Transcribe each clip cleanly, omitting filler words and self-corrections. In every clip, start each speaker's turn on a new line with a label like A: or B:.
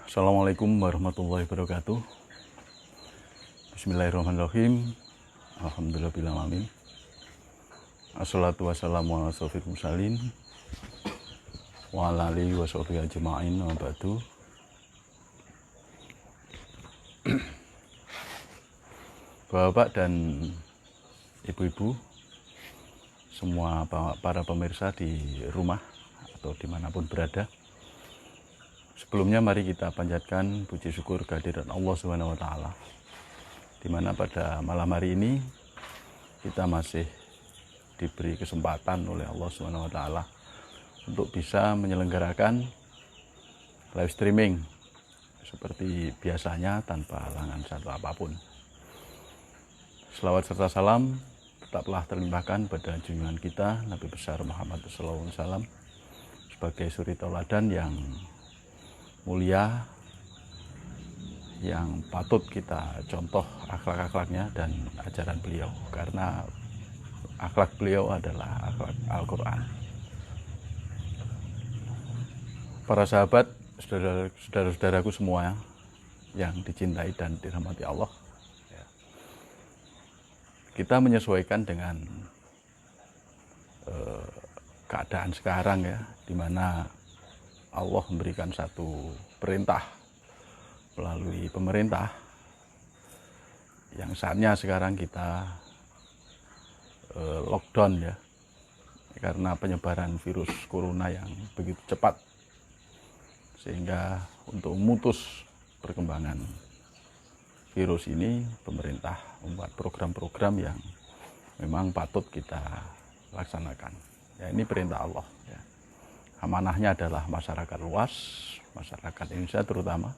A: Assalamualaikum warahmatullahi wabarakatuh. Bismillahirrahmanirrahim. Alhamdulillahirrahmanirrahim. Assalatu wassalamu ala asyrofil mursalin wa ala alihi wa sahbihi ajma'in wa ba'du. Bapak dan ibu-ibu, semua para pemirsa di rumah atau dimanapun berada, sebelumnya mari kita panjatkan puji syukur kehadiran Allah Subhanahu wa taala. Di mana pada malam hari ini kita masih diberi kesempatan oleh Allah Subhanahu wa taala untuk bisa menyelenggarakan live streaming seperti biasanya tanpa halangan satu apapun. Selawat serta salam tetaplah terlimpahkan pada junjungan kita Nabi besar Muhammad sallallahu alaihi wasallam sebagai suri tauladan yang mulia, yang patut kita contoh akhlak-akhlaknya dan ajaran beliau, karena akhlak beliau adalah akhlak Al-Quran. Para sahabat, saudara-saudaraku semua yang dicintai dan dirahmati Allah, kita menyesuaikan dengan keadaan sekarang ya, di mana Allah memberikan satu perintah melalui pemerintah yang saatnya sekarang kita lockdown ya, karena penyebaran virus corona yang begitu cepat, sehingga untuk memutus perkembangan virus ini pemerintah membuat program-program yang memang patut kita laksanakan ya. Ini perintah Allah ya. Amanahnya adalah masyarakat luas, masyarakat Indonesia terutama.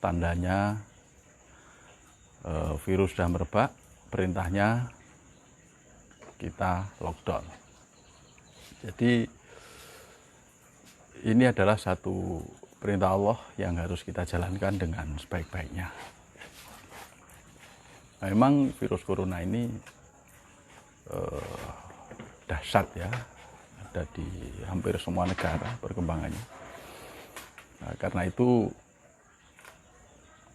A: Tandanya virus sudah merebak, perintahnya kita lockdown. Jadi ini adalah satu perintah Allah yang harus kita jalankan dengan sebaik-baiknya. Nah, memang virus corona ini dahsyat ya, ada di hampir semua negara perkembangannya. Nah, karena itu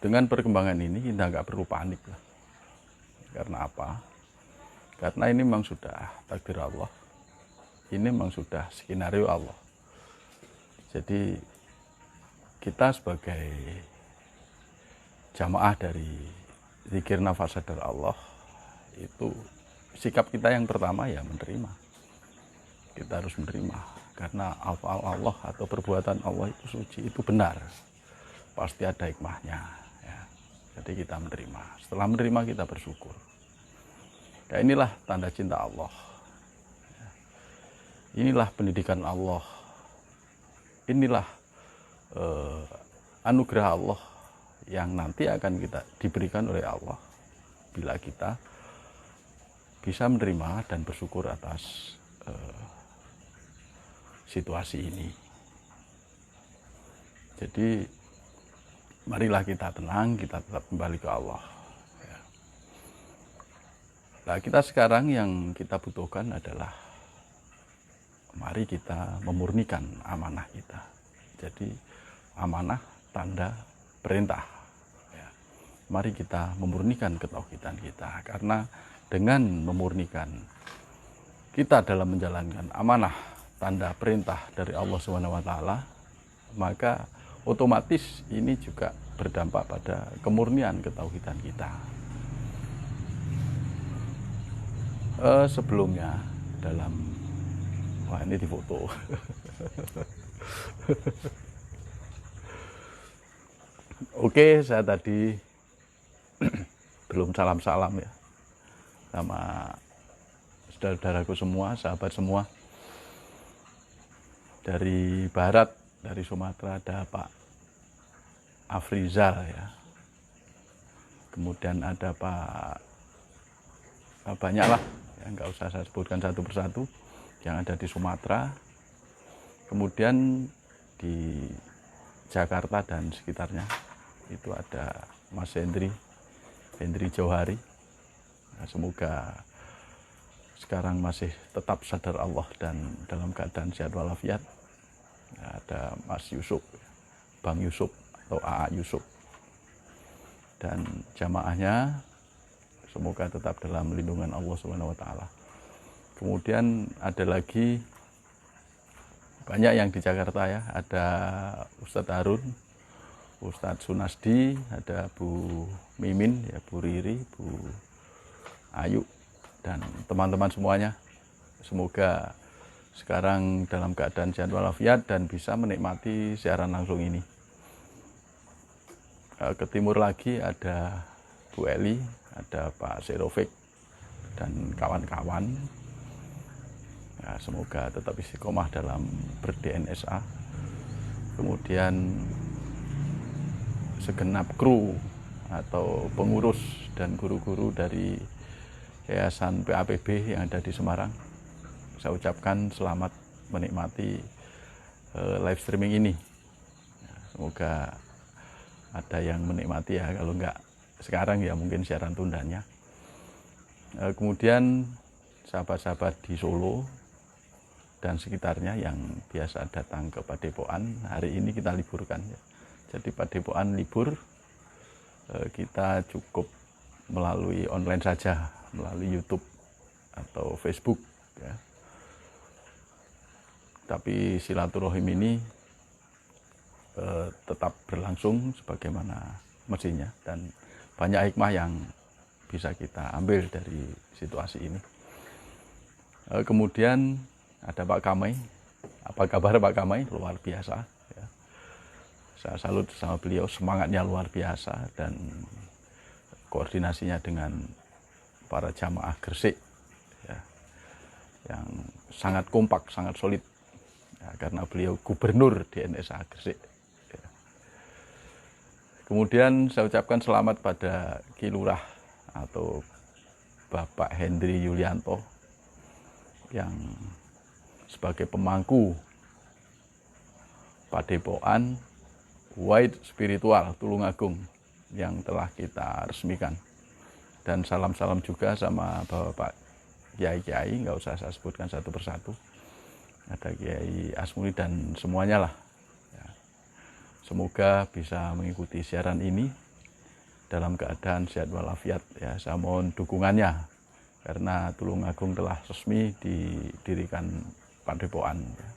A: dengan perkembangan ini kita nggak perlu panik lah. Karena apa? Karena ini memang sudah takdir Allah, ini memang sudah skenario Allah. Jadi kita sebagai jamaah dari zikir nafas sadar Allah, itu sikap kita yang pertama ya menerima. Kita harus menerima, karena afal Allah atau perbuatan Allah itu suci, itu benar, pasti ada hikmahnya ya. Jadi kita menerima, setelah menerima kita bersyukur. Ya, inilah tanda cinta Allah ya. Inilah pendidikan Allah, inilah anugerah Allah yang nanti akan kita diberikan oleh Allah bila kita bisa menerima dan bersyukur atas situasi ini. Jadi marilah kita tenang, kita tetap kembali ke Allah ya. Nah, kita sekarang yang kita butuhkan adalah mari kita memurnikan amanah kita. Jadi amanah tanda perintah ya. Mari kita memurnikan ketauhidan kita, karena dengan memurnikan kita dalam menjalankan amanah tanda perintah dari Allah SWT, maka otomatis ini juga berdampak pada kemurnian ketauhidan kita. Sebelumnya dalam, wah ini difoto. Oke, saya tadi belum salam-salam ya sama saudara-saudaraku semua, sahabat semua. Dari barat, dari Sumatera ada Pak Afrizal ya. Kemudian ada banyak lah, ya, nggak usah saya sebutkan satu persatu yang ada di Sumatera. Kemudian di Jakarta dan sekitarnya itu ada Mas Hendri Jauhari. Nah, semoga sekarang masih tetap sadar Allah dan dalam keadaan sehat walafiat. Ada Mas Yusuf, Bang Yusuf atau AA Yusuf. Dan jamaahnya semoga tetap dalam lindungan Allah Subhanahu wa taala. Kemudian ada lagi banyak yang di Jakarta ya, ada Ustadz Harun, Ustadz Sunasdi, ada Bu Mimin, ya Bu Riri, Bu Ayu, dan teman-teman semuanya. Semoga sekarang dalam keadaan sehat walafiat dan bisa menikmati siaran langsung ini. Ke timur lagi ada Bu Eli, ada Pak Serofik, dan kawan-kawan. Ya, semoga tetap istiqomah dalam ber-DNSA. Kemudian segenap kru atau pengurus dan guru-guru dari Yayasan PAPB yang ada di Semarang, saya ucapkan selamat menikmati live streaming ini. Ya, semoga ada yang menikmati ya, kalau enggak sekarang ya mungkin siaran tundanya. Kemudian sahabat-sahabat di Solo dan sekitarnya yang biasa datang ke Padepokan, hari ini kita liburkan ya. Jadi Padepokan libur, kita cukup melalui online saja, melalui YouTube atau Facebook ya. Tapi silaturahim ini tetap berlangsung sebagaimana mestinya, dan banyak hikmah yang bisa kita ambil dari situasi ini. Kemudian ada Pak Kamai. Apa kabar Pak Kamai? Luar biasa ya. Saya salut sama beliau, semangatnya luar biasa dan koordinasinya dengan para jamaah Gresik ya, yang sangat kompak, sangat solid ya, karena beliau gubernur DNSA Gresik. Kemudian saya ucapkan selamat pada Ki Lurah atau Bapak Hendri Yulianto yang sebagai pemangku Padepokan Wide Spiritual Tulungagung yang telah kita resmikan. Dan salam-salam juga sama Bapak Kiai-Kiai, nggak usah saya sebutkan satu persatu. Ada Kiai Asmuni dan semuanya lah. Semoga bisa mengikuti siaran ini dalam keadaan sehat walafiat ya. Saya mohon dukungannya karena Tulungagung telah resmi didirikan Padepokan ya.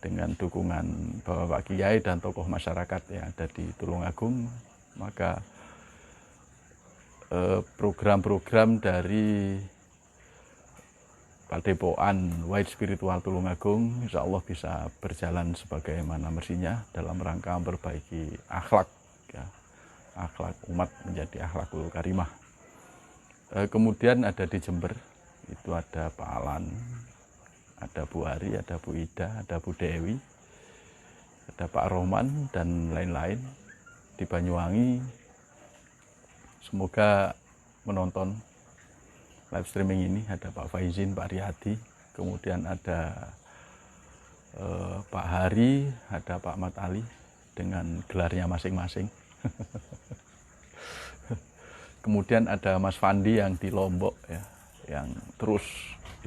A: Dengan dukungan Bapak Kiai dan tokoh masyarakat yang ada di Tulungagung, maka program-program dari Padepokan Wide Spiritual Tulungagung insya Allah bisa berjalan sebagaimana mestinya dalam rangka memperbaiki akhlak ya, akhlak umat menjadi akhlakul karimah. Kemudian ada di Jember itu ada Pak Alan, ada Bu Hari, ada Bu Ida, ada Bu Dewi, ada Pak Rohman dan lain-lain. Di Banyuwangi semoga menonton live streaming ini, ada Pak Faizin, Pak Riyadi, kemudian ada Pak Hari, ada Pak Mat Ali dengan gelarnya masing-masing. Kemudian ada Mas Fandi yang di Lombok ya, yang terus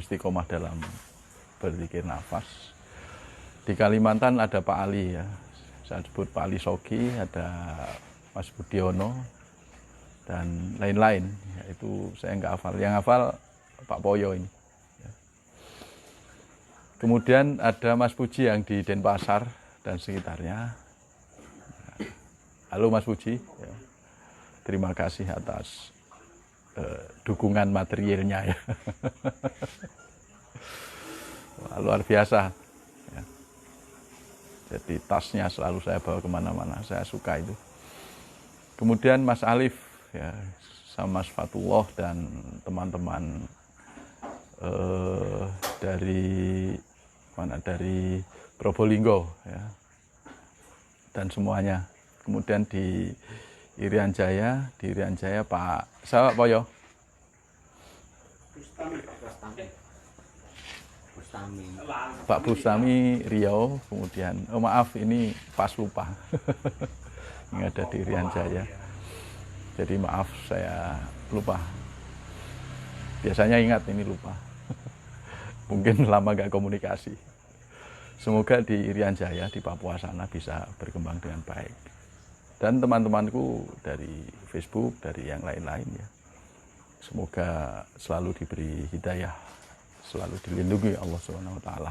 A: istiqomah dalam berzikir nafas. Di Kalimantan ada Pak Ali ya, saya sebut Pak Ali Sogi, ada Mas Budiono dan lain-lain ya, itu saya nggak hafal, yang hafal Pak Poyo ini ya. Kemudian ada Mas Puji yang di Denpasar dan sekitarnya. Halo Mas Puji ya. Terima kasih atas dukungan materialnya ya. Wah, luar biasa ya. Jadi tasnya selalu saya bawa kemana-mana, saya suka itu. Kemudian Mas Alif ya, sama Mas Fatullah dan teman-teman dari mana, dari Probolinggo ya, dan semuanya. Kemudian di Irian Jaya Pak siapa Pak Yo? Pak Bustami Riau. Kemudian maaf ini pas lupa ini ada di Irian Jaya. Jadi maaf saya lupa. Biasanya ingat, ini lupa. Mungkin lama gak komunikasi. Semoga di Irian Jaya di Papua sana bisa berkembang dengan baik. dan teman-temanku dari Facebook, dari yang lain-lain ya. Semoga selalu diberi hidayah, selalu dilindungi Allah Subhanahu wa taala.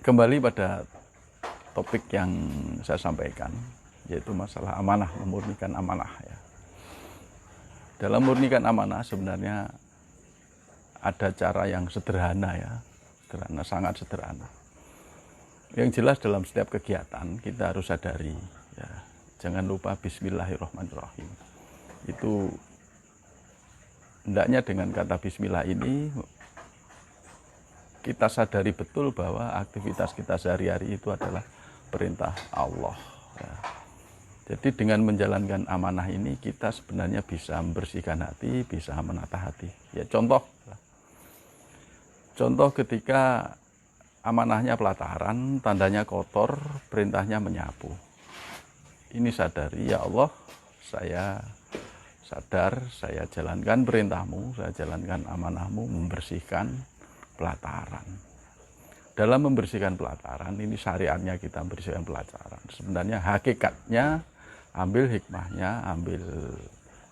A: Kembali pada topik yang saya sampaikan, yaitu masalah amanah, memurnikan amanah ya. Dalam memurnikan amanah sebenarnya ada cara yang sederhana ya, sederhana, sangat sederhana. Yang jelas dalam setiap kegiatan kita harus sadari ya, jangan lupa Bismillahirrahmanirrahim. Itu hendaknya dengan kata Bismillah ini kita sadari betul bahwa aktivitas kita sehari-hari itu adalah perintah Allah ya. Jadi dengan menjalankan amanah ini kita sebenarnya bisa membersihkan hati, bisa menata hati ya. Contoh ketika amanahnya pelataran, tandanya kotor, perintahnya menyapu. Ini sadari, ya Allah, saya sadar, saya jalankan perintahmu, saya jalankan amanahmu, membersihkan pelataran. Dalam membersihkan pelataran, ini syariatnya kita membersihkan pelataran. Sebenarnya hakikatnya, ambil hikmahnya, ambil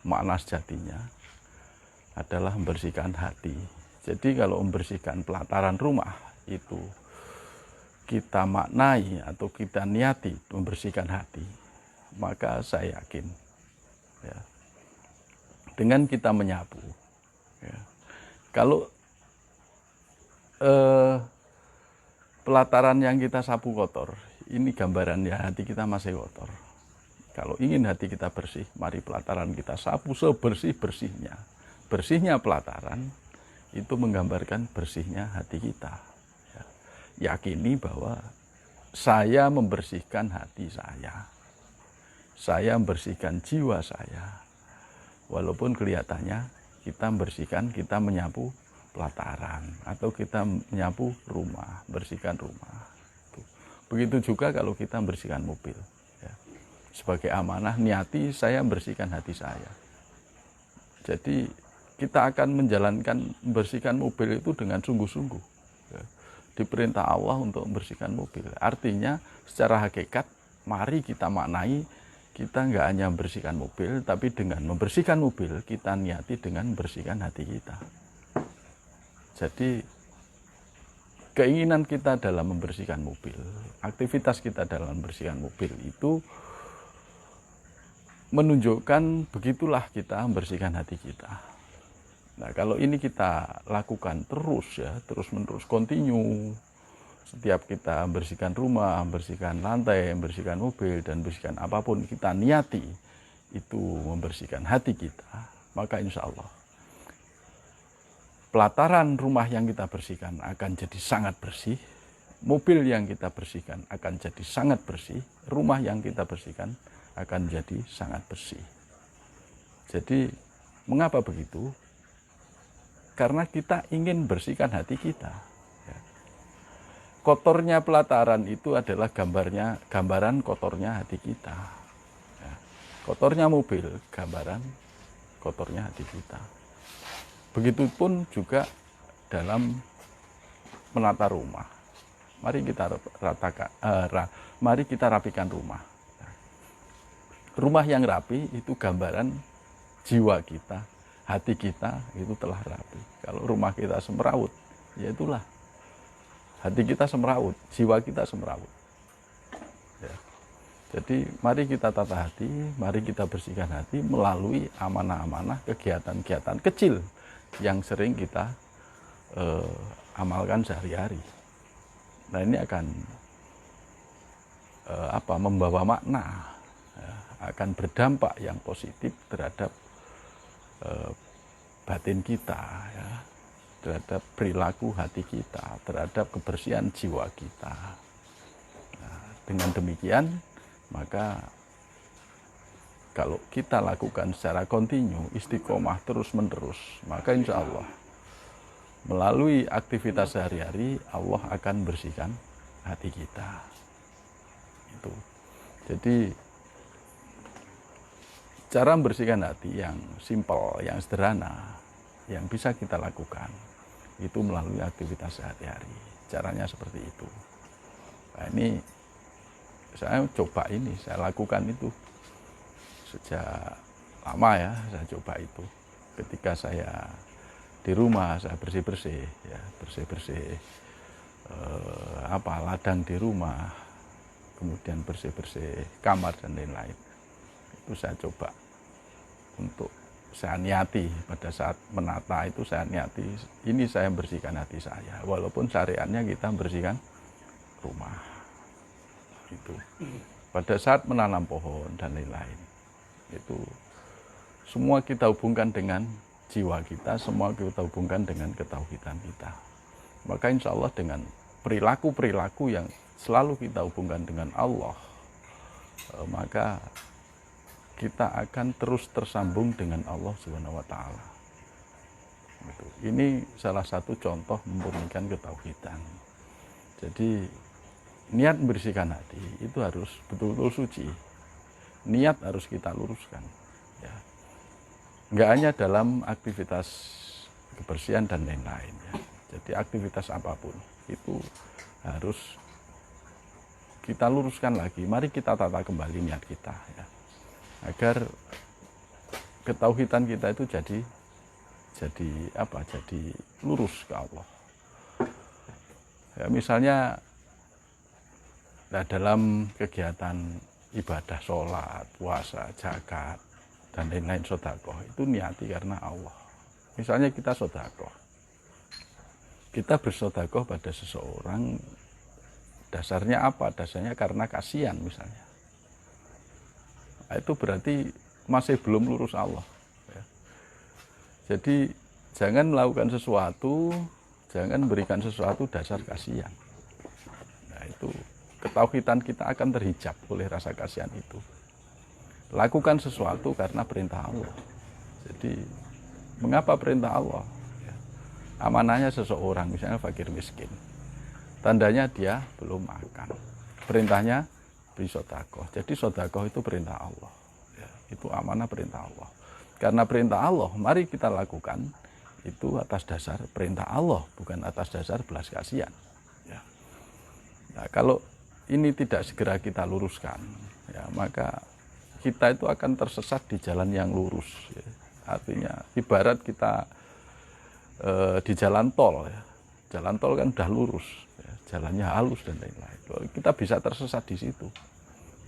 A: makna sejatinya, adalah membersihkan hati. Jadi kalau membersihkan pelataran rumah, itu kita maknai atau kita niati membersihkan hati, maka saya yakin ya, dengan kita menyapu ya, kalau pelataran yang kita sapu kotor, ini gambarannya hati kita masih kotor. Kalau ingin hati kita bersih, mari pelataran kita sapu sebersih-bersihnya. Bersihnya pelataran itu menggambarkan bersihnya hati kita. Yakini bahwa saya membersihkan hati saya membersihkan jiwa saya, walaupun kelihatannya kita membersihkan, kita menyapu pelataran atau kita menyapu rumah, bersihkan rumah. Begitu juga kalau kita membersihkan mobil ya. Sebagai amanah niati saya membersihkan hati saya. Jadi kita akan menjalankan membersihkan mobil itu dengan sungguh-sungguh ya. Diperintah Allah untuk membersihkan mobil. Artinya secara hakikat, mari kita maknai, kita nggak hanya membersihkan mobil, tapi dengan membersihkan mobil, kita niati dengan membersihkan hati kita. Jadi keinginan kita dalam membersihkan mobil, aktivitas kita dalam membersihkan mobil itu menunjukkan begitulah kita membersihkan hati kita. Nah, kalau ini kita lakukan terus ya, terus-menerus, continue. Setiap kita membersihkan rumah, membersihkan lantai, membersihkan mobil, dan membersihkan apapun, kita niati itu membersihkan hati kita, maka insya Allah pelataran rumah yang kita bersihkan akan jadi sangat bersih, mobil yang kita bersihkan akan jadi sangat bersih, rumah yang kita bersihkan akan jadi sangat bersih. Jadi, mengapa begitu? Karena kita ingin bersihkan hati kita. Kotornya pelataran itu adalah gambaran kotornya hati kita. Kotornya mobil, gambaran kotornya hati kita. Begitupun juga dalam menata rumah. Mari kita rapikan rumah. Rumah yang rapi itu gambaran jiwa kita. Hati kita itu telah rapi. Kalau rumah kita semrawut, ya itulah. Hati kita semrawut, jiwa kita semrawut. Ya. Jadi mari kita tata hati, mari kita bersihkan hati melalui amanah-amanah, kegiatan-kegiatan kecil yang sering kita amalkan sehari-hari. Nah ini akan membawa makna, ya, akan berdampak yang positif terhadap batin kita ya, terhadap perilaku hati kita, terhadap kebersihan jiwa kita. Nah, dengan demikian maka kalau kita lakukan secara kontinu, istiqomah terus-menerus, maka insya Allah melalui aktivitas sehari-hari Allah akan bersihkan hati kita. Itu. Jadi cara membersihkan hati yang simpel, yang sederhana, yang bisa kita lakukan, itu melalui aktivitas sehari-hari. Caranya seperti itu. Nah, ini saya coba ini, saya lakukan itu sejak lama ya, saya coba itu. Ketika saya di rumah saya bersih-bersih ya, bersih-bersih ladang di rumah, kemudian bersih-bersih kamar dan lain-lain. Itu saya coba untuk saya niati pada saat menata itu, saya niati ini saya membersihkan hati saya, walaupun syariatnya kita membersihkan rumah itu. Pada saat menanam pohon dan lain-lain itu semua kita hubungkan dengan jiwa kita, semua kita hubungkan dengan ketauhidan kita. Maka insya Allah dengan perilaku-perilaku yang selalu kita hubungkan dengan Allah, maka kita akan terus tersambung dengan Allah Subhanahu wa Ta'ala. Ini salah satu contoh memurnikan ketauhidan. Jadi niat membersihkan hati itu harus betul-betul suci. Niat harus kita luruskan. Ya. Nggak hanya dalam aktivitas kebersihan dan lain-lain. Ya. Jadi aktivitas apapun itu harus kita luruskan lagi. Mari kita tata kembali niat kita. Ya. Agar ketauhidan kita itu jadi lurus ke Allah. Ya, misalnya dalam kegiatan ibadah, sholat, puasa, zakat dan lain-lain, sedekah itu niati karena Allah. Misalnya kita sedekah, kita bersedekah pada seseorang, dasarnya apa? Dasarnya karena kasihan misalnya. Itu berarti masih belum lurus Allah. Ya. Jadi jangan melakukan sesuatu, jangan berikan sesuatu dasar kasihan. Nah itu ketauhidan kita akan terhijab oleh rasa kasihan itu. Lakukan sesuatu karena perintah Allah. Jadi mengapa perintah Allah? Ya. Amanahnya seseorang misalnya fakir miskin, tandanya dia belum makan. Perintahnya beri sedekah. Jadi sedekah itu perintah Allah. Ya, itu amanah perintah Allah. Karena perintah Allah, mari kita lakukan itu atas dasar perintah Allah, bukan atas dasar belas kasihan. Ya. Nah, kalau ini tidak segera kita luruskan, ya, maka kita itu akan tersesat di jalan yang lurus. Ya. Artinya ibarat kita di jalan tol. Ya. Jalan tol kan udah lurus. Jalannya halus dan lain-lain. Kita bisa tersesat di situ.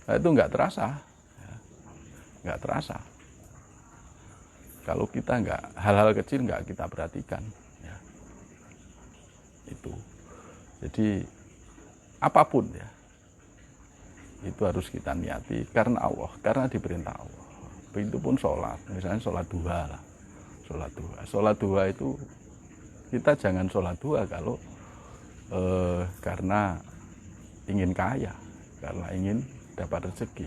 A: Nah, itu nggak terasa, nggak terasa. Kalau kita hal-hal kecil nggak kita perhatikan, ya. Itu. Jadi apapun ya, itu harus kita niati karena Allah, karena diperintah Allah. Begitu pun sholat, misalnya sholat duha lah, sholat duha itu kita jangan sholat duha kalau karena ingin kaya, karena ingin dapat rezeki.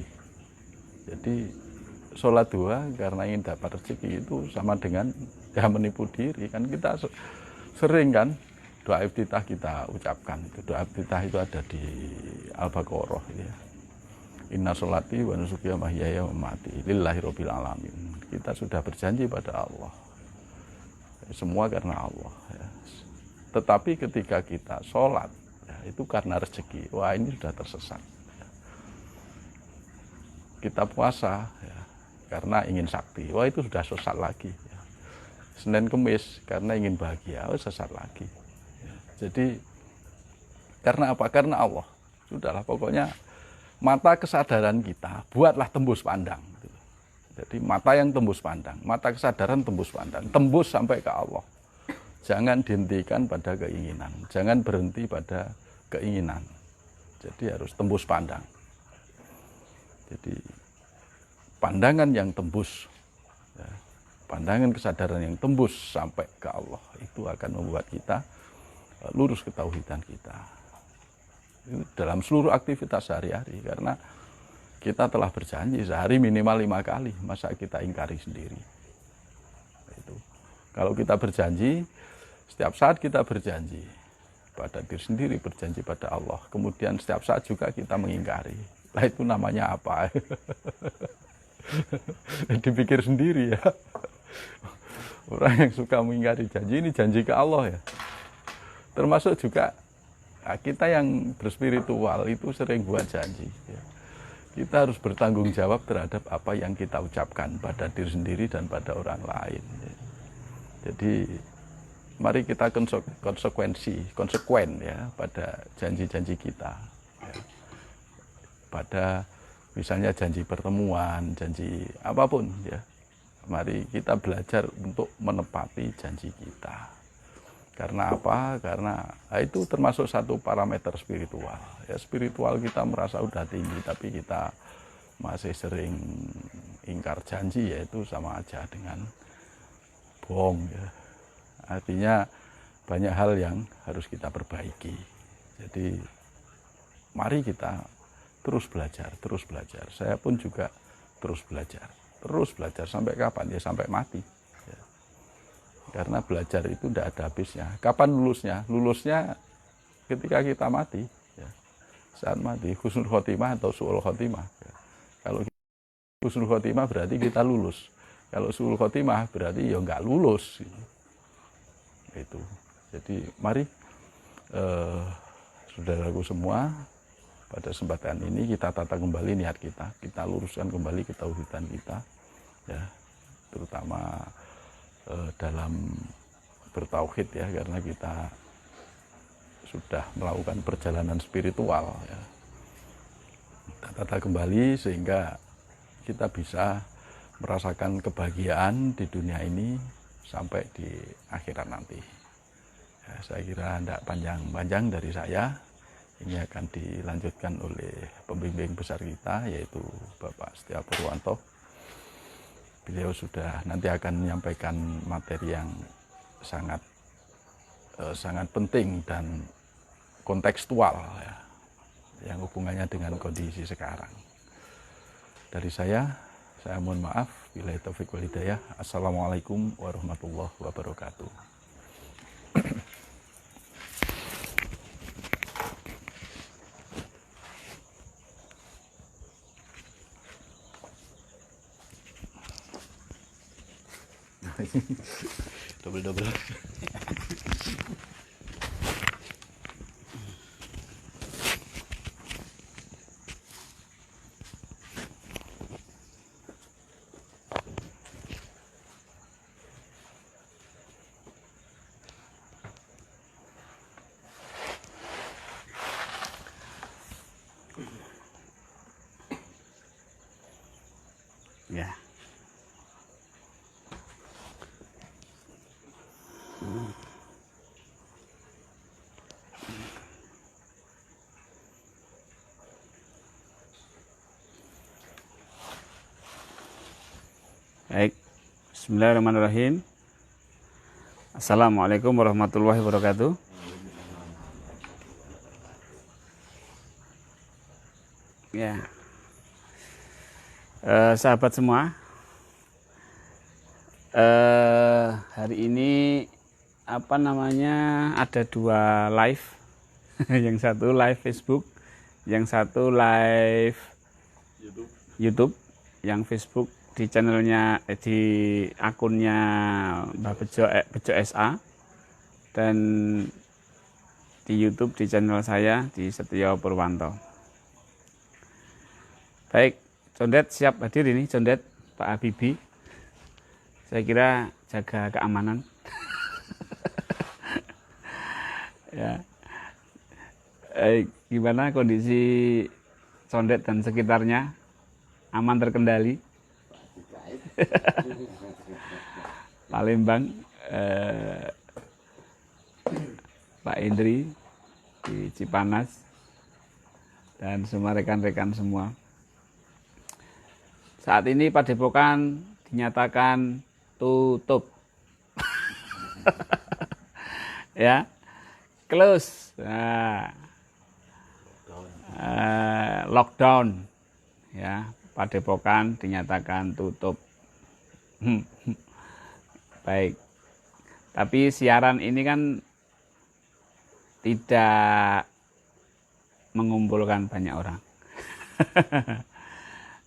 A: Jadi sholat duha karena ingin dapat rezeki itu sama dengan ya menipu diri. Kan kita sering kan doa iftitah kita ucapkan. Doa iftitah itu ada di Al-Baqarah ya. Inna sholati wa nusuki wa mahyaya wa mamati lillahi rabbil alamin. Kita sudah berjanji pada Allah. Semua karena Allah ya. Tetapi ketika kita sholat, ya, itu karena rezeki. Wah ini sudah tersesat. Ya. Kita puasa, ya, karena ingin sakti. Wah itu sudah sesat lagi. Ya. Senin Kemis karena ingin bahagia, sesat lagi. Ya. Jadi karena apa? Karena Allah. Sudahlah pokoknya mata kesadaran kita buatlah tembus pandang. Jadi mata yang tembus pandang, mata kesadaran tembus pandang, tembus sampai ke Allah. Jangan dihentikan pada keinginan, jangan berhenti pada keinginan. Jadi harus tembus pandang. Jadi pandangan yang tembus, ya, pandangan kesadaran yang tembus sampai ke Allah itu akan membuat kita lurus ketauhidan kita. Itu dalam seluruh aktivitas sehari-hari, karena kita telah berjanji sehari minimal 5 kali, masa kita ingkari sendiri. Itu. Kalau kita berjanji, setiap saat kita berjanji pada diri sendiri, berjanji pada Allah. Kemudian setiap saat juga kita mengingkari. Lah itu namanya apa? Dipikir sendiri ya. Orang yang suka mengingkari janji, ini janji ke Allah ya. Termasuk juga kita yang berspiritual itu sering buat janji. Ya. kita harus bertanggung jawab terhadap apa yang kita ucapkan pada diri sendiri dan pada orang lain. Jadi mari kita konsekuen ya pada janji-janji kita. Ya. Pada misalnya janji pertemuan, janji apapun ya. Mari kita belajar untuk menepati janji kita. Karena apa? Karena itu termasuk satu parameter spiritual. Ya, spiritual kita merasa udah tinggi, tapi kita masih sering ingkar janji, yaitu sama aja dengan bohong. Ya. Artinya banyak hal yang harus kita perbaiki. Jadi mari kita terus belajar, terus belajar. Saya pun juga terus belajar sampai kapan? Ya sampai mati. Karena belajar itu tidak ada habisnya. Kapan lulusnya? Lulusnya ketika kita mati. Ya. Saat mati, husnul khotimah atau su'ul khotimah. Ya. Kalau husnul khotimah berarti kita lulus. Kalau su'ul khotimah berarti ya nggak lulus. Itu. Jadi mari saudaraku semua, pada kesempatan ini kita tata kembali niat kita. Kita luruskan kembali ketauhidan kita. Ya. Terutama dalam bertauhid ya, karena kita sudah melakukan perjalanan spiritual ya. Kita tata kembali sehingga kita bisa merasakan kebahagiaan di dunia ini sampai di akhirat nanti ya. Saya kira tidak panjang-panjang dari saya. Ini akan dilanjutkan oleh pembimbing besar kita, yaitu Bapak Setia Purwanto. Beliau sudah nanti akan menyampaikan materi yang sangat penting dan kontekstual ya, yang hubungannya dengan kondisi sekarang. Dari saya mohon maaf. Billahi taufiq wal hidayah. Assalamualaikum warahmatullahi wabarakatuh. Double.
B: Ya. Baik, bismillahirrahmanirrahim. Assalamualaikum warahmatullahi wabarakatuh. Ya, sahabat semua, hari ini ada dua live, yang satu live Facebook, yang satu live YouTube. Yang Facebook di channelnya, di akunnya Mbah Bejo SA, dan di YouTube di channel saya di Setia Purwanto. Baik, Condet siap hadir ini, Condet, Pak Habibie. Saya kira jaga keamanan. Ya. Gimana kondisi Condet dan sekitarnya? Aman, terkendali? Palembang, Pak Indri di Cipanas, dan semua rekan-rekan semua. Saat ini Padepokan dinyatakan tutup. Ya, close. Nah, lockdown. Ya, Padepokan dinyatakan tutup. Baik, tapi siaran ini kan tidak mengumpulkan banyak orang.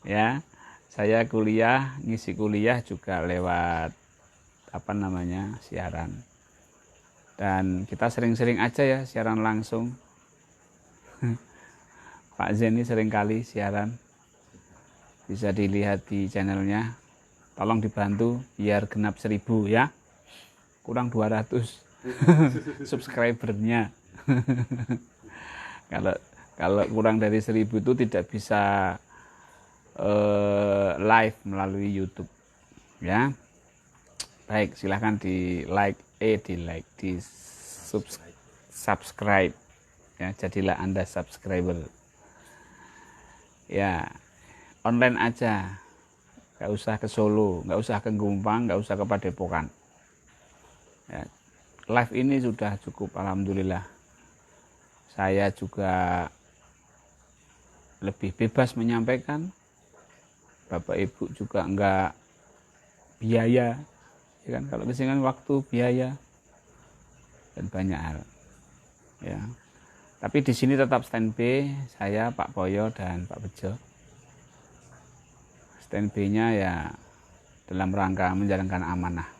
B: Ya, saya ngisi kuliah juga lewat siaran. Dan kita sering-sering aja ya siaran langsung. Pak Zeni sering kali siaran. bisa dilihat di channelnya. Tolong dibantu biar genap 1000 ya, kurang 200 subscribernya. Kalau kurang dari 1000 itu tidak bisa live melalui YouTube ya. Baik, silahkan di subscribe ya, jadilah Anda subscriber ya. Online aja, nggak usah ke Solo, nggak usah ke Gumpang, nggak usah ke Padepokan ya. Live ini sudah cukup, alhamdulillah. Saya juga lebih bebas menyampaikan, Bapak Ibu juga enggak biaya ya kan, kalau kesini kan waktu, biaya, dan banyak hal ya. Tapi di sini tetap standby saya, Pak Poyo dan Pak Bejo. Standby-nya ya dalam rangka menjalankan amanah,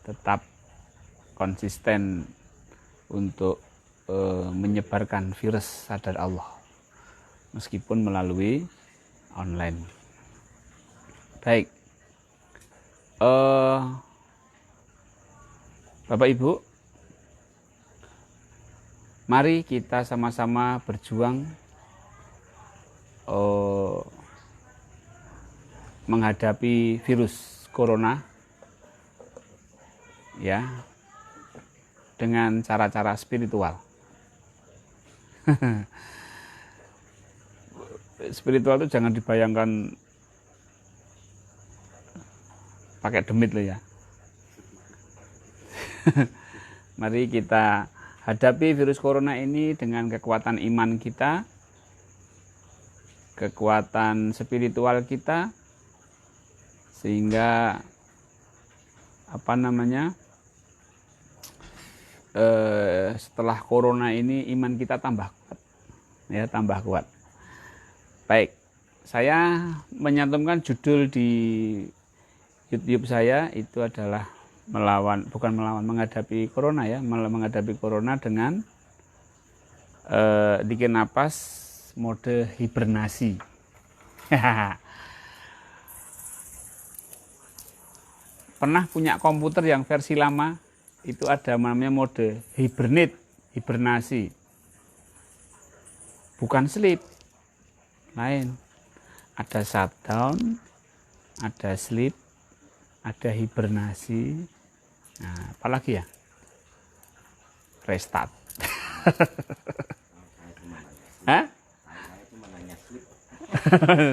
B: tetap konsisten untuk menyebarkan virus sadar Allah meskipun melalui online. Baik, Bapak Ibu, mari kita sama-sama berjuang menghadapi virus corona ya, dengan cara-cara spiritual. Spiritual itu jangan dibayangkan pakai demit loh ya. Mari kita hadapi virus corona ini dengan kekuatan iman kita, kekuatan spiritual kita, sehingga setelah corona ini iman kita tambah kuat ya, tambah kuat. Baik, saya menyantumkan judul di YouTube saya itu adalah menghadapi corona ya, menghadapi corona dengan bikin napas mode hibernasi. Pernah punya komputer yang versi lama, itu ada namanya mode hibernasi. Bukan sleep, lain. Ada shutdown, ada sleep, ada hibernasi. Nah, apalagi ya? Restart. Hah?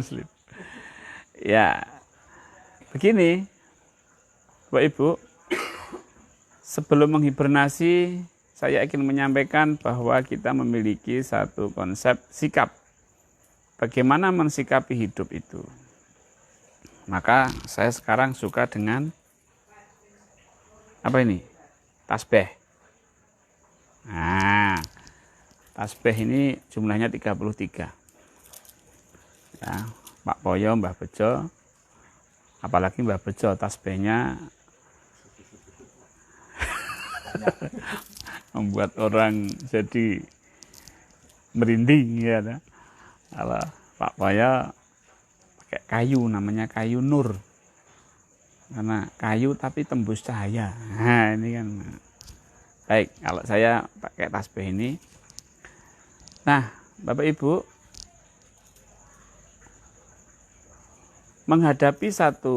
B: Sleep. Ya, begini, Bapak Ibu, sebelum menghibernasi, saya ingin menyampaikan bahwa kita memiliki satu konsep sikap. Bagaimana mensikapi hidup itu. Maka saya sekarang suka dengan apa ini? Tasbih. Nah, tasbih ini jumlahnya 33. Ya, Pak Poyo, Mbah Bejo, apalagi Mbah Bejo, tasbihnya membuat orang jadi merinding ya. Kalau Pak Poyo pakai kayu, namanya kayu nur, karena kayu tapi tembus cahaya. Nah, ini kan baik. Kalau saya pakai tasbih ini, nah Bapak Ibu, menghadapi satu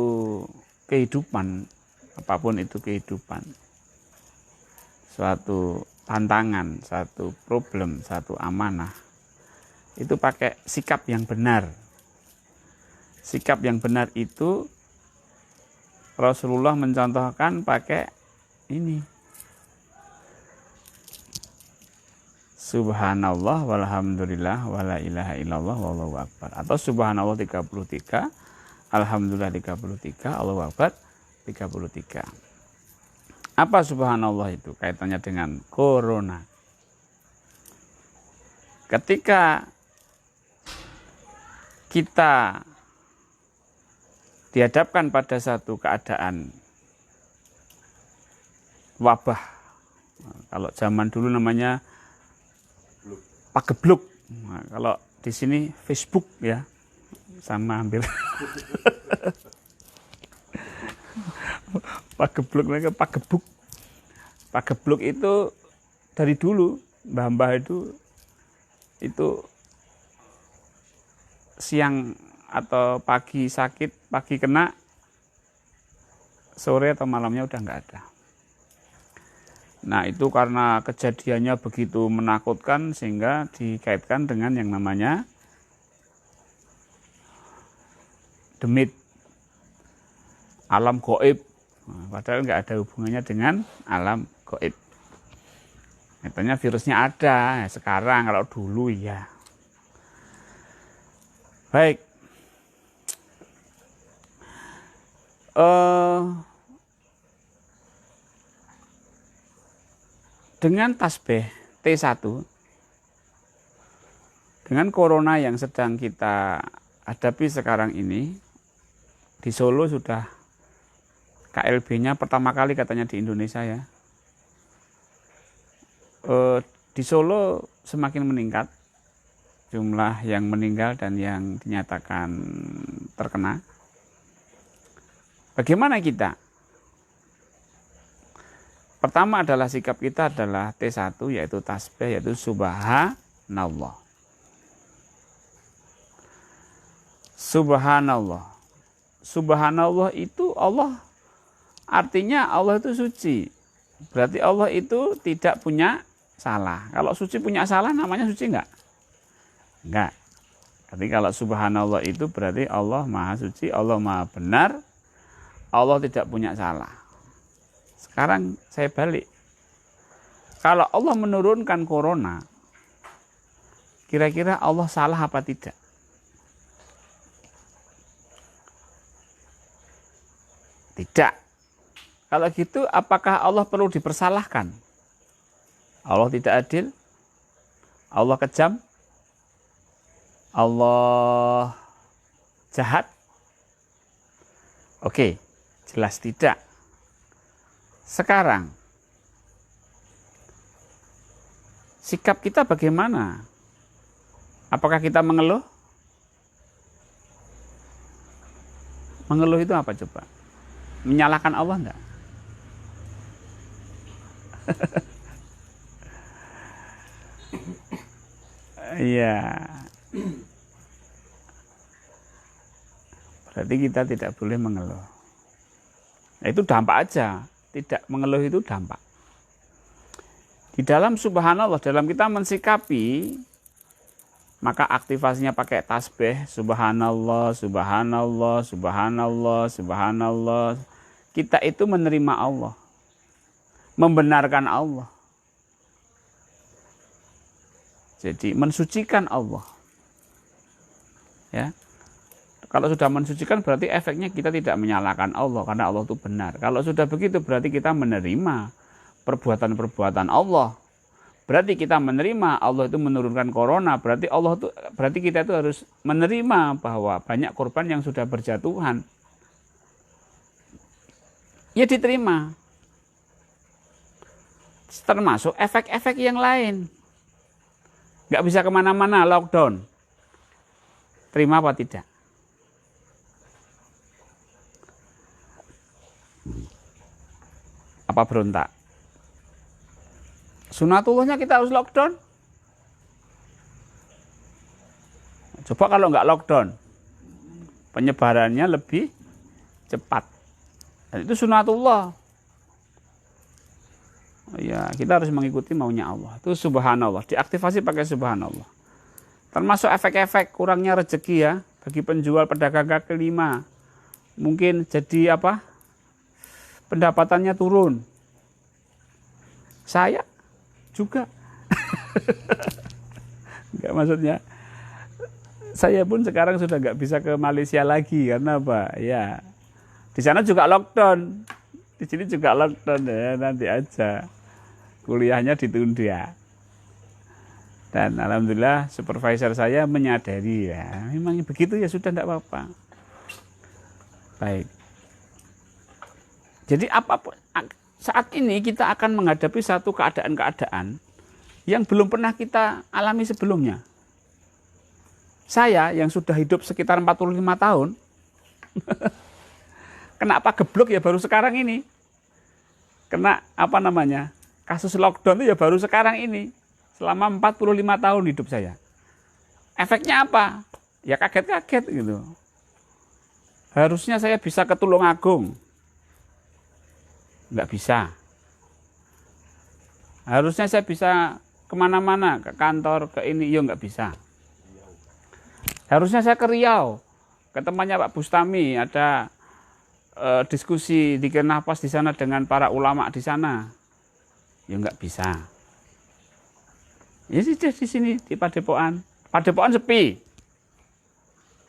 B: kehidupan, apapun itu kehidupan, suatu tantangan, satu problem, satu amanah, itu pakai sikap yang benar. Sikap yang benar itu Rasulullah mencontohkan pakai ini. Subhanallah walhamdulillah wala ilaha illallah wallahu akbar. Atau subhanallah 33, alhamdulillah 33, Allahu akbar 33. Apa subhanallah itu? Kaitannya dengan corona. Ketika kita dihadapkan pada satu keadaan wabah, kalau zaman dulu namanya pagebluk. Nah, kalau di sini Facebook ya, sama hampir. Pagebluk mereka pagebuk. Pagebluk itu dari dulu mbah-mbah itu siang atau pagi sakit, pagi kena, sore atau malamnya udah nggak ada. Nah itu karena kejadiannya begitu menakutkan sehingga dikaitkan dengan yang namanya demit, alam gaib. Nah, padahal nggak ada hubungannya dengan alam gaib. Katanya virusnya ada, sekarang kalau dulu ya. Baik. Dengan tasbih T1, dengan corona yang sedang kita hadapi sekarang ini, di Solo sudah KLB-nya pertama kali katanya di Indonesia ya. Di Solo semakin meningkat jumlah yang meninggal dan yang dinyatakan terkena. Bagaimana kita? Pertama adalah sikap kita adalah T1 yaitu tasbih, yaitu subhanallah. Subhanallah. Subhanallah itu Allah, artinya Allah itu suci. Berarti Allah itu tidak punya salah. Kalau suci punya salah namanya suci enggak? Enggak. Jadi kalau subhanallah itu berarti Allah maha suci, Allah maha benar, Allah tidak punya salah. Sekarang saya balik. Kalau Allah menurunkan corona, kira-kira Allah salah apa tidak? Tidak. Kalau gitu apakah Allah perlu dipersalahkan? Allah tidak adil? Allah kejam? Allah jahat? Oke, jelas tidak. Sekarang, sikap kita bagaimana? Apakah kita mengeluh? Mengeluh itu apa coba? Menyalahkan Allah enggak? Iya. Berarti kita tidak boleh mengeluh. Nah, itu dampak aja. Tidak mengeluh itu dampak. Di dalam subhanallah, dalam kita mensikapi, maka aktivasinya pakai tasbih, subhanallah, subhanallah, subhanallah, subhanallah. Kita itu menerima Allah, membenarkan Allah. Jadi mensucikan Allah. Ya. Kalau sudah mensucikan berarti efeknya kita tidak menyalahkan Allah karena Allah itu benar. Kalau sudah begitu berarti kita menerima perbuatan-perbuatan Allah. Berarti kita menerima Allah itu menurunkan corona. Berarti kita itu harus menerima bahwa banyak korban yang sudah berjatuhan. Ya diterima. Termasuk efek-efek yang lain. Nggak bisa kemana-mana, lockdown. Terima apa tidak? Apa berontak? Sunatullahnya kita harus lockdown. Coba kalau nggak lockdown, penyebarannya lebih cepat. Dan itu sunatullah. Ya, kita harus mengikuti maunya Allah. Itu subhanallah, diaktifasi pakai subhanallah. Termasuk efek-efek kurangnya rezeki ya bagi penjual pedagang kaki lima. Mungkin jadi apa? Pendapatannya turun. Saya juga. Enggak, maksudnya saya pun sekarang sudah nggak bisa ke Malaysia lagi karena apa? Ya, di sana juga lockdown, di sini juga lockdown ya, nanti aja kuliahnya ditunda. Dan alhamdulillah supervisor saya menyadari ya, memang begitu ya sudah tidak apa-apa. Baik. Jadi apapun saat ini kita akan menghadapi satu keadaan-keadaan yang belum pernah kita alami sebelumnya. Saya yang sudah hidup sekitar 45 tahun, kenapa geblok ya baru sekarang ini? Kena kasus lockdown itu ya baru sekarang ini. Selama 45 tahun hidup saya. Efeknya apa? Ya kaget-kaget gitu. Harusnya saya bisa ke Tulungagung. Nggak bisa. Harusnya saya bisa kemana-mana, ke kantor, ke ini, ya nggak bisa. Harusnya saya ke Riau, ke temannya Pak Bustami, ada diskusi Dzikir Nafas di sana dengan para ulama di sana. Ya nggak bisa. Ya sudah di sini, di Padepokan. Padepokan sepi.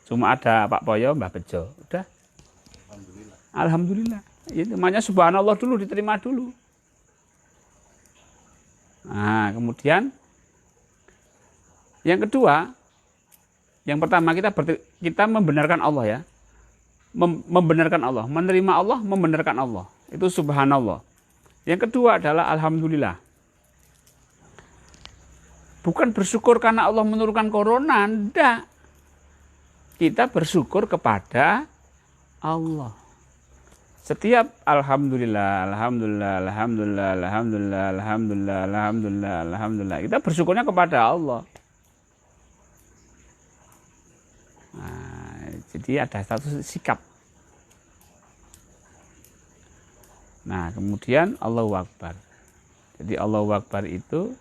B: Cuma ada Pak Poyo, Mbah Bejo. Udah. Alhamdulillah. Itu namanya subhanallah dulu, diterima dulu. Nah, kemudian yang kedua, yang pertama kita membenarkan Allah ya. Membenarkan Allah, menerima Allah, membenarkan Allah. Itu subhanallah. Yang kedua adalah alhamdulillah. Bukan bersyukur karena Allah menurunkan corona, enggak. Kita bersyukur kepada Allah. Setiap alhamdulillah, alhamdulillah, alhamdulillah, alhamdulillah, alhamdulillah, alhamdulillah, alhamdulillah. Kita bersyukurnya kepada Allah. Nah, jadi ada satu sikap. Nah, kemudian Allahu Akbar. Jadi Allahu Akbar itu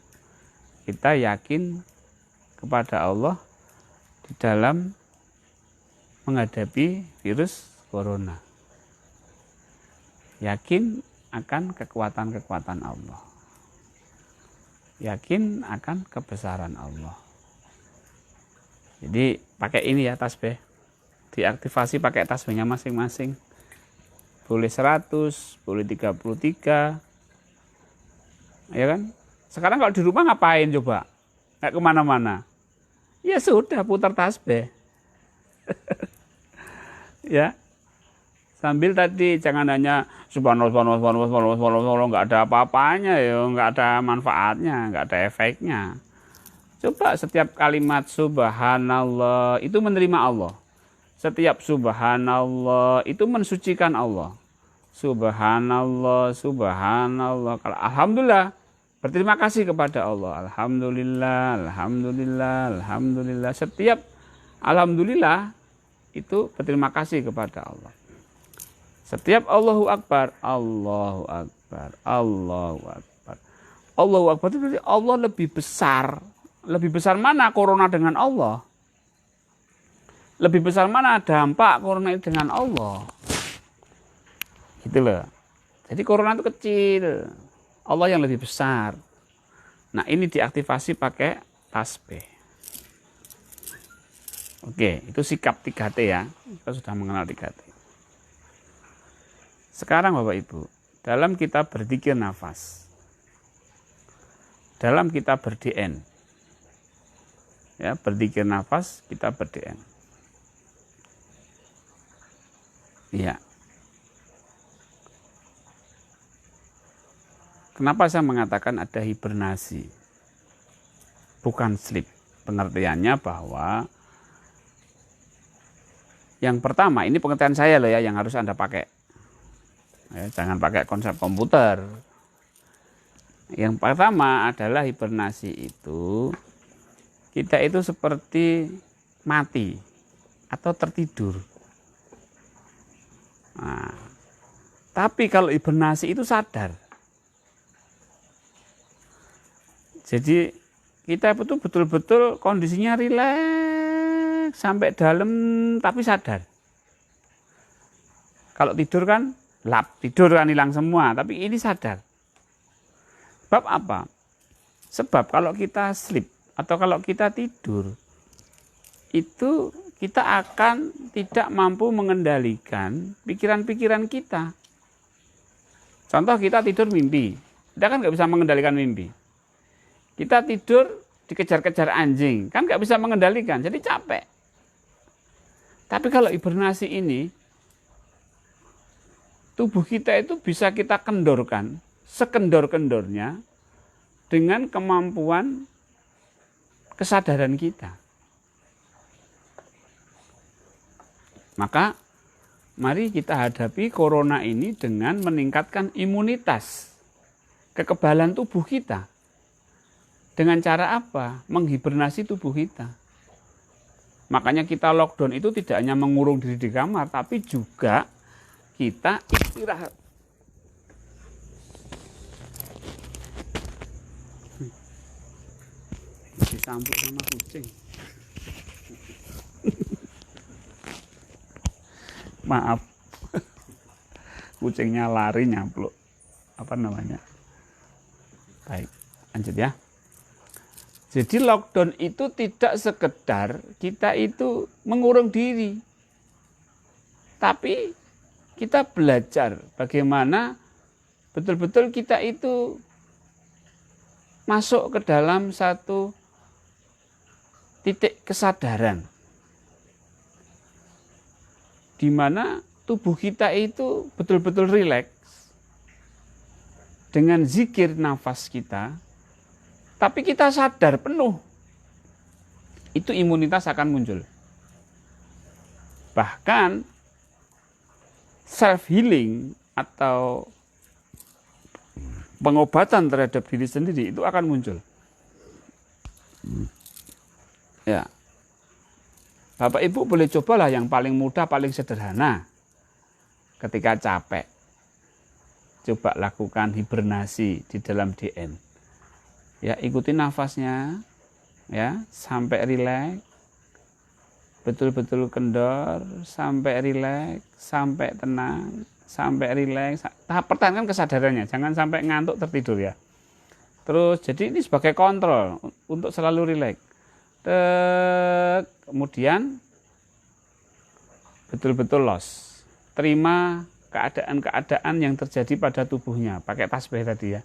B: kita yakin kepada Allah di dalam menghadapi virus corona. Yakin akan kekuatan-kekuatan Allah. Yakin akan kebesaran Allah. Jadi pakai ini ya tasbih. Diaktifasi pakai tasbihnya masing-masing. Boleh 100, boleh 33. Ya kan? Sekarang kalau di rumah ngapain coba? Nggak kemana-mana. Ya sudah putar tasbih. Ya. Sambil tadi jangan hanya subhanallah, nggak ada apa-apanya ya, nggak ada manfaatnya, nggak ada efeknya. Coba setiap kalimat subhanallah itu menerima Allah. Setiap subhanallah itu mensucikan Allah. Subhanallah, subhanallah. Kalau alhamdulillah, berterima kasih kepada Allah. Alhamdulillah, alhamdulillah, alhamdulillah. Setiap alhamdulillah itu berterima kasih kepada Allah. Setiap Allahu Akbar, Allahu Akbar, Allahu Akbar. Allahu Akbar itu berarti Allah lebih besar. Lebih besar mana corona dengan Allah? Lebih besar mana dampak corona itu dengan Allah? Gitu loh. Jadi corona itu kecil. Allah yang lebih besar. Nah, ini diaktifasi pakai tasbih. Oke, itu sikap 3T ya. Kita sudah mengenal 3T. Sekarang Bapak Ibu, dalam kita berzikir nafas, dalam kita ber-DN, ya, berzikir nafas, kita ber-DN. Iya. Kenapa saya mengatakan ada hibernasi? Bukan sleep. Pengertiannya bahwa yang pertama, ini pengertian saya loh ya, yang harus Anda pakai. Ya, jangan pakai konsep komputer. Yang pertama adalah hibernasi itu, kita itu seperti mati atau tertidur. Nah, tapi kalau hibernasi itu sadar. Jadi kita itu betul-betul kondisinya rileks sampai dalam tapi sadar. Kalau tidur kan tidur kan hilang semua, tapi ini sadar. Sebab apa? Sebab kalau kita sleep atau kalau kita tidur, itu kita akan tidak mampu mengendalikan pikiran-pikiran kita. Contoh kita tidur mimpi, kita kan nggak bisa mengendalikan mimpi. Kita tidur dikejar-kejar anjing, kan nggak bisa mengendalikan, jadi capek. Tapi kalau hibernasi ini, tubuh kita itu bisa kita kendorkan, sekendor-kendornya, dengan kemampuan kesadaran kita. Maka mari kita hadapi corona ini dengan meningkatkan imunitas, kekebalan tubuh kita. Dengan cara apa? Menghibernasi tubuh kita. Makanya kita lockdown itu tidak hanya mengurung diri di kamar, tapi juga kita istirahat. Disampuk sama kucing. Maaf, kucingnya lari nyampluk. Apa namanya? Baik, lanjut ya. Jadi lockdown itu tidak sekedar kita itu mengurung diri, tapi kita belajar bagaimana betul-betul kita itu masuk ke dalam satu titik kesadaran, di mana tubuh kita itu betul-betul rileks dengan zikir nafas kita, tapi kita sadar penuh, itu imunitas akan muncul. Bahkan self healing atau pengobatan terhadap diri sendiri itu akan muncul. Ya, Bapak Ibu boleh cobalah yang paling mudah, paling sederhana. Ketika capek, coba lakukan hibernasi di dalam DN. Ya, ikuti nafasnya, ya, sampai rileks, betul-betul kendor, sampai rileks, sampai tenang, sampai rileks. Tahap pertahankan kesadarannya, jangan sampai ngantuk tertidur ya. Terus, jadi ini sebagai kontrol untuk selalu rileks. Kemudian betul-betul los, terima keadaan-keadaan yang terjadi pada tubuhnya, pakai tasbih tadi ya,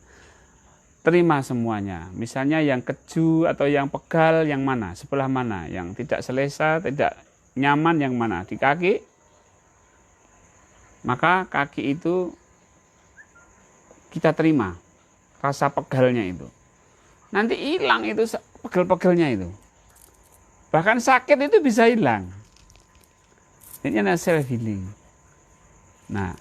B: terima semuanya. Misalnya yang keju atau yang pegal yang mana, sebelah mana, yang tidak selesa, tidak nyaman yang mana, di kaki, maka kaki itu kita terima rasa pegalnya itu, nanti hilang itu pegel-pegelnya itu. Bahkan sakit itu bisa hilang. Ini adalah self healing. Nah,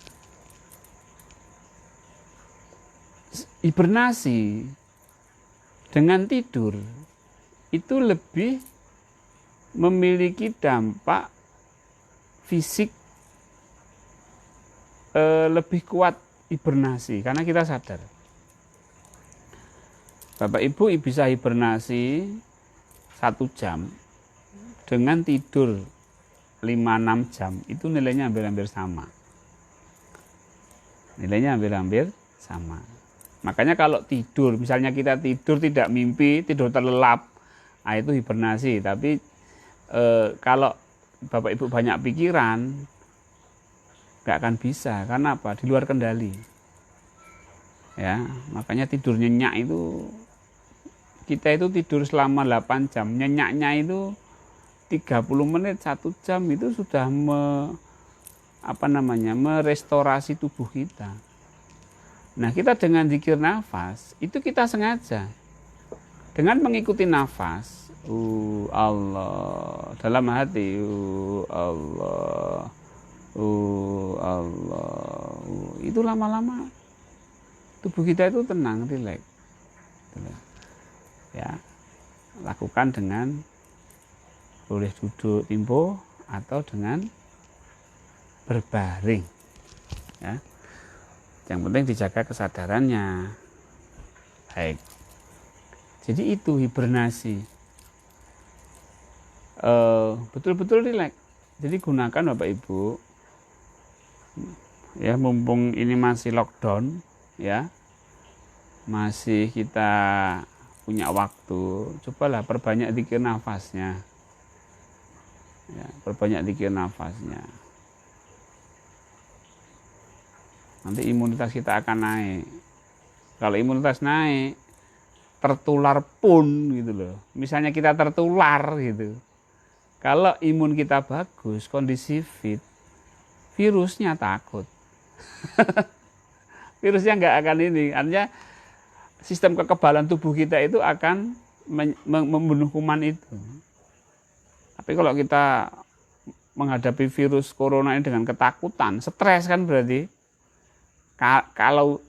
B: hibernasi dengan tidur itu lebih memiliki dampak fisik lebih kuat hibernasi karena kita sadar. Bapak Ibu bisa hibernasi 1 jam dengan tidur 5-6 jam, itu nilainya hampir-hampir sama. Nilainya hampir-hampir sama. Makanya kalau tidur, misalnya kita tidur tidak mimpi, tidur terlelap, nah itu hibernasi. Tapi kalau Bapak Ibu banyak pikiran, nggak akan bisa. Karena apa? Di luar kendali. Ya, makanya tidur nyenyak itu, kita itu tidur selama 8 jam, nyenyaknya itu 30 menit, 1 jam itu sudah merestorasi tubuh kita. Nah, kita dengan zikir nafas, itu kita sengaja. Dengan mengikuti nafas, Allah, dalam hati, Allah, Allah, itu lama-lama tubuh kita itu tenang, rileks. Ya, lakukan dengan boleh duduk timpo atau dengan berbaring. Ya. Yang penting dijaga kesadarannya. Baik. Jadi itu hibernasi. Betul-betul rileks. Jadi gunakan Bapak Ibu. Ya, mumpung ini masih lockdown, ya. Masih kita punya waktu, cobalah perbanyak zikir nafasnya. Ya, perbanyak zikir nafasnya. Nanti imunitas kita akan naik. Kalau imunitas naik, tertular pun gitu loh. Misalnya kita tertular gitu. Kalau imun kita bagus, kondisi fit, virusnya takut. Virusnya nggak akan ini. Artinya sistem kekebalan tubuh kita itu akan membunuh kuman itu. Tapi kalau kita menghadapi virus corona ini dengan ketakutan, stres kan berarti. Kalau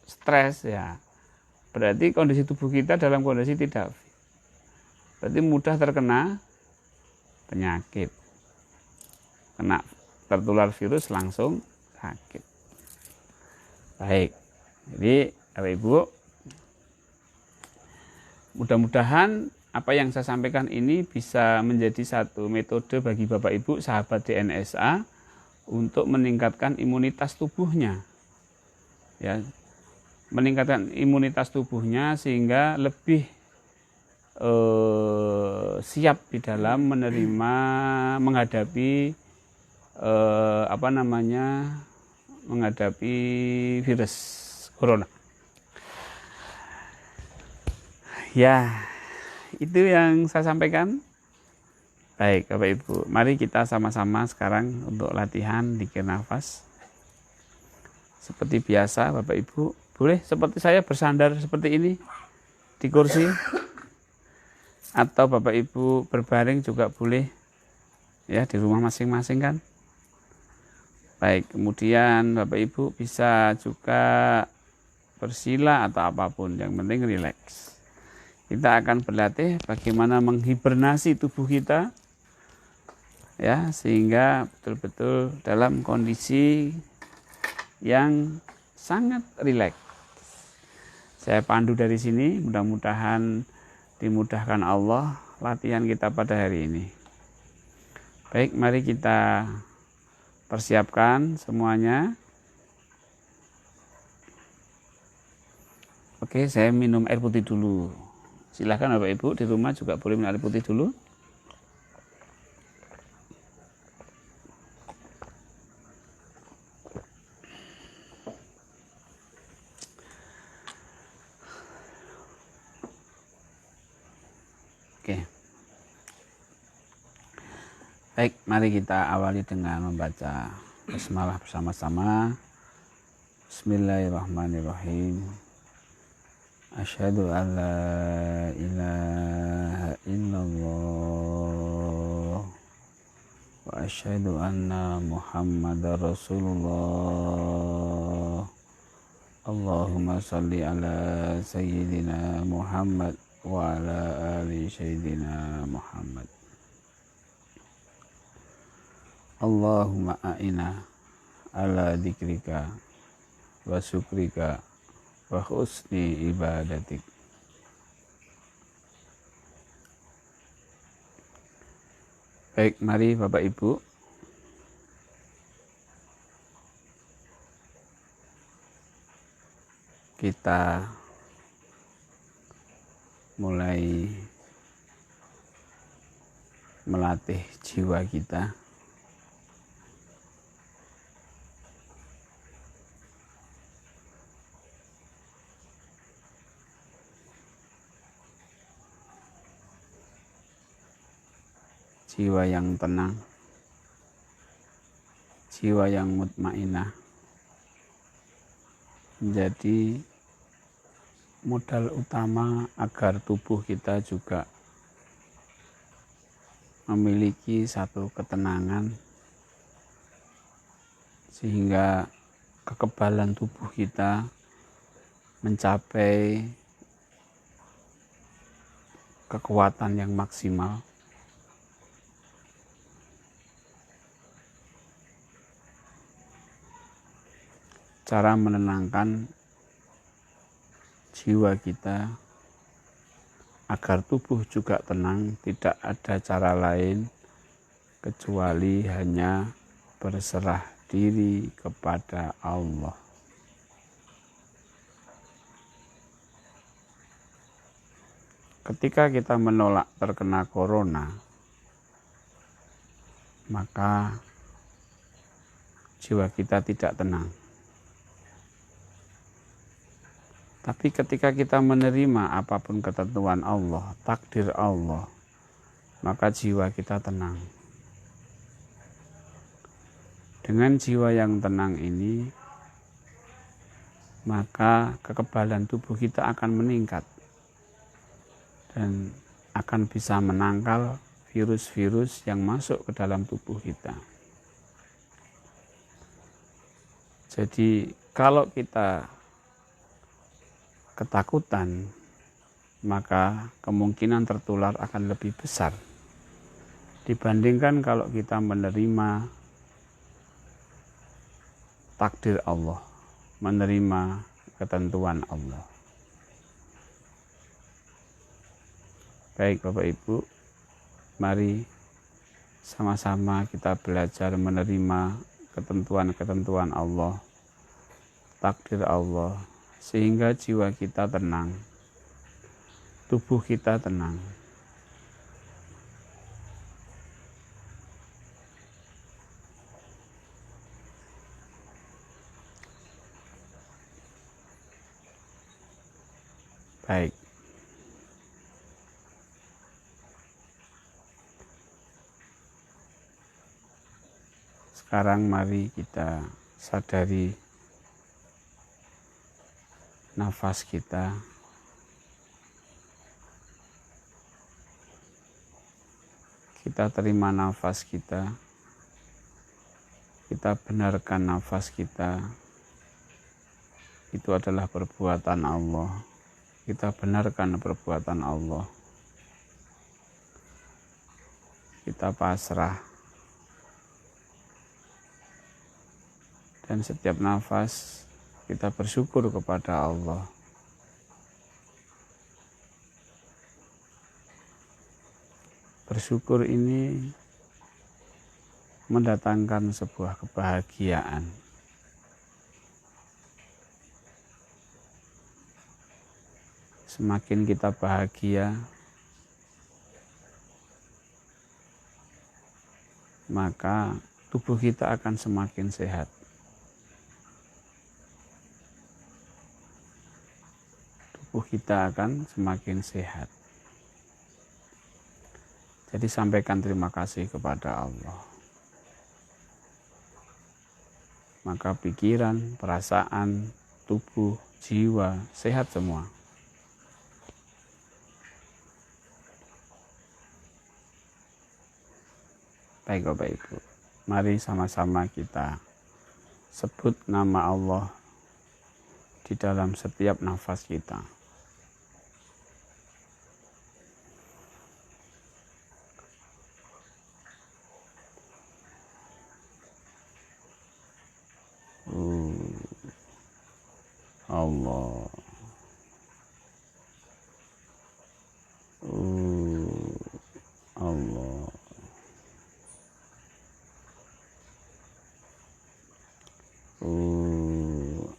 B: stres ya berarti kondisi tubuh kita dalam kondisi tidak fit. Berarti mudah terkena penyakit. Kena tertular virus langsung sakit. Baik. Jadi Bapak Ibu, mudah-mudahan apa yang saya sampaikan ini bisa menjadi satu metode bagi Bapak Ibu sahabat DNSA untuk meningkatkan imunitas tubuhnya. Ya, meningkatkan imunitas tubuhnya sehingga lebih siap di dalam menerima menghadapi menghadapi virus corona. Ya, itu yang saya sampaikan. Baik Bapak Ibu, mari kita sama-sama sekarang untuk latihan zikir nafas. Seperti biasa Bapak Ibu, boleh seperti saya bersandar seperti ini di kursi. Atau Bapak Ibu berbaring juga boleh, ya, di rumah masing-masing kan. Baik, kemudian Bapak Ibu bisa juga bersila atau apapun, yang penting rileks. Kita akan berlatih bagaimana menghibernasi tubuh kita, ya, sehingga betul-betul dalam kondisi yang sangat rileks. Saya pandu dari sini, mudah-mudahan dimudahkan Allah latihan kita pada hari ini. Baik, mari kita persiapkan semuanya. Oke, saya minum air putih dulu. Silahkan Bapak Ibu di rumah juga boleh minum air putih dulu. Oke. Baik, mari kita awali dengan membaca basmalah bersama-sama. Bismillahirrahmanirrahim. Asyhadu an la ilaha illallah wa asyhadu anna Muhammadar Rasulullah. Allahumma shalli ala sayyidina Muhammad wa ala ali sayyidina Muhammad. Allahumma a'ina ala dzikrika wa syukrika wa husni ibadatik. Baik, mari Bapak Ibu kita mulai melatih jiwa kita. Jiwa yang tenang, jiwa yang mutmainah menjadi modal utama agar tubuh kita juga memiliki satu ketenangan sehingga kekebalan tubuh kita mencapai kekuatan yang maksimal. Cara menenangkan jiwa kita agar tubuh juga tenang, tidak ada cara lain kecuali hanya berserah diri kepada Allah. Ketika kita menolak terkena corona, maka jiwa kita tidak tenang. Tapi ketika kita menerima apapun ketentuan Allah, takdir Allah, maka jiwa kita tenang. Dengan jiwa yang tenang ini, maka kekebalan tubuh kita akan meningkat dan akan bisa menangkal virus-virus yang masuk ke dalam tubuh kita. Jadi kalau kita ketakutan, maka kemungkinan tertular akan lebih besar dibandingkan kalau kita menerima takdir Allah, menerima ketentuan Allah. Baik Bapak Ibu, mari sama-sama kita belajar menerima ketentuan-ketentuan Allah, takdir Allah, sehingga jiwa kita tenang, tubuh kita tenang. Baik. Sekarang mari kita sadari nafas kita. Kita terima nafas kita. Kita benarkan nafas kita. Itu adalah perbuatan Allah. Kita benarkan perbuatan Allah. Kita pasrah. Dan setiap nafas kita bersyukur kepada Allah. Bersyukur ini mendatangkan sebuah kebahagiaan. Semakin kita bahagia, maka tubuh kita akan semakin sehat. Tubuh kita akan semakin sehat. Jadi sampaikan terima kasih kepada Allah. Maka pikiran, perasaan, tubuh, jiwa sehat semua. Baik Bapak Ibu, mari sama-sama kita sebut nama Allah di dalam setiap nafas kita. Allah. Allah.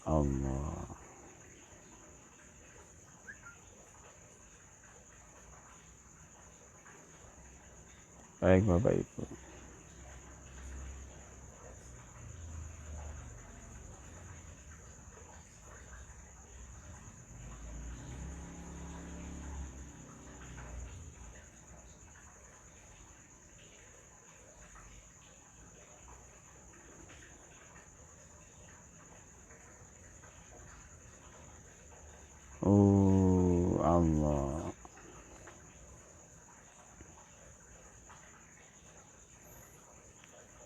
B: Allah. Baik Bapak Ibu. Allah.